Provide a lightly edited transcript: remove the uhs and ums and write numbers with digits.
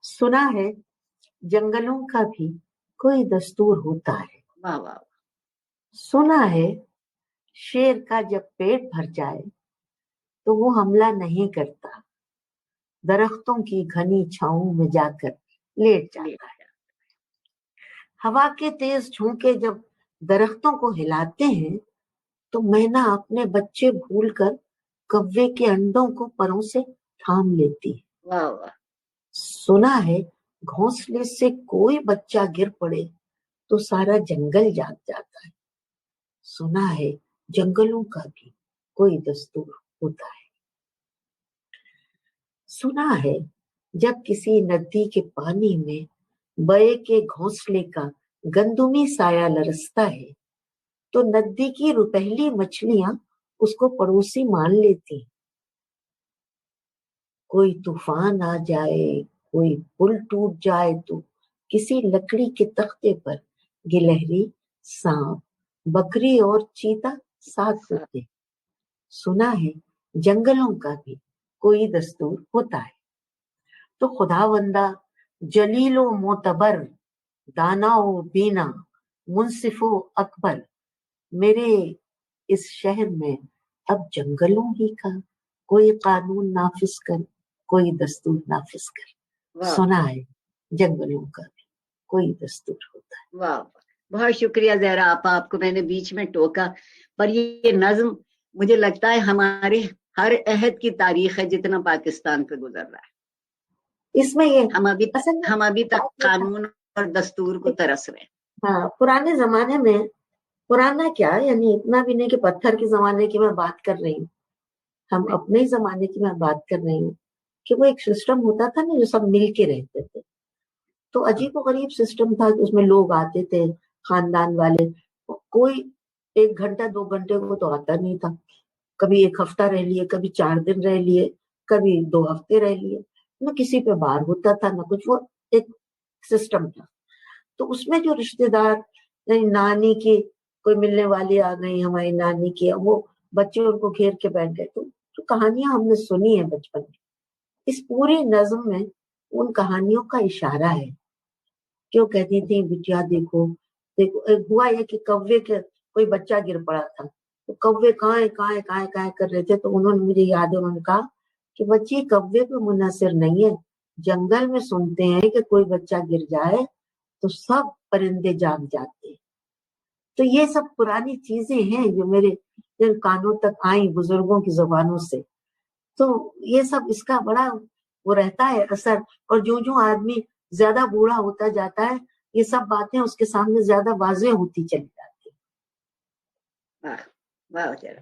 सुना है जंगलों का भी कोई दस्तूर होता है। वाह वाह। सुना है शेर का जब पेट भर जाए तो वो हमला नहीं करता, दरख्तों की घनी छांव में जाकर लेट जाता है। हवा के तेज झोंके जब दरख्तों को हिलाते हैं तो मैना अपने बच्चे भूलकर कव्वे के अंडों को परों से थाम लेती है। वाह वाह। सुना है घोंसले से कोई बच्चा गिर पड़े तो सारा जंगल जाग जाता है। सुना है जंगलों का भी कोई दस्तूर होता है। सुना है जब किसी नदी के पानी में बये के घोंसले का गंदुमी साया लरसता है तो नदी की रुपहली मछलियां उसको पड़ोसी मान लेती। कोई तूफान आ जाए, कोई पुल टूट जाए तो किसी लकड़ी के तख्ते पर गिलहरी, सांप, बकरी और चीता साथ होते। सुना है जंगलों का भी कोई दस्तूर होता है। तो खुदावंदा जलीलो मोतबर, दानाओ बीना, मुंसिफो अकबर, मेरे इस शहर में अब जंगलों ही का कोई कानून नाफिज कर, कोई दस्तूर नाफिज कर। सुना है जंगलों का भी कोई दस्तूर होता है। वाह, बहुत शुक्रिया ज़हरा आपा, आपको मैंने बीच में टोका, पर ये नज्म मुझे लगता है हमारे हर अहद की तारीख है जितना पाकिस्तान पे गुजर रहा है। इसमें ये हम अभी तक कानून और दस्तूर को तरस रहे हैं। हाँ, पुराने जमाने में, पुराना क्या यानी इतना भी नहीं कि पत्थर के जमाने की मैं बात कर रही हूँ, हम अपने ही जमाने की मैं बात कर रही हूँ कि वो एक सिस्टम होता था ना जो सब मिल के रहते थे। तो अजीब और गरीब सिस्टम था कि उसमें लोग आते थे खानदान वाले, कोई 1 घंटा 2 घंटे को तो आता नहीं था, कभी 1 हफ्ता रह लिए, कभी 4 दिन रह लिए, कभी 2 हफ्ते रह लिए, न किसी पे बार होता था न कुछ, वो एक सिस्टम था। तो उसमें जो रिश्तेदार नानी की कोई मिलने वाली आ गई, हमारी नानी की, वो बच्चे उनको घेर के बैठ गए, तो कहानियां हमने सुनी है बचपन में। इस पूरी नज्म में उन कहानियों का इशारा है। क्यों कहती थी बिटिया देखो देखो, हुआ ये कि कव्वे के कोई बच्चा गिर पड़ा था, तो कव्वे कहाँ कर रहे थे, तो उन्होंने मुझे याद है, उन्होंने कहा कि बच्ची कव्वे पे मुनहसर नहीं है, जंगल में सुनते हैं कि कोई बच्चा गिर जाए तो सब परिंदे जाग जाते हैं। तो ये सब पुरानी चीजें हैं जो मेरे कानों तक आई बुजुर्गों की जुबानों से। तो ये सब इसका बड़ा वो रहता है असर, और जो आदमी ज्यादा बूढ़ा होता जाता है ये सब बातें उसके सामने ज्यादा वाज़ेह होती चली जाती है। वाह वाह।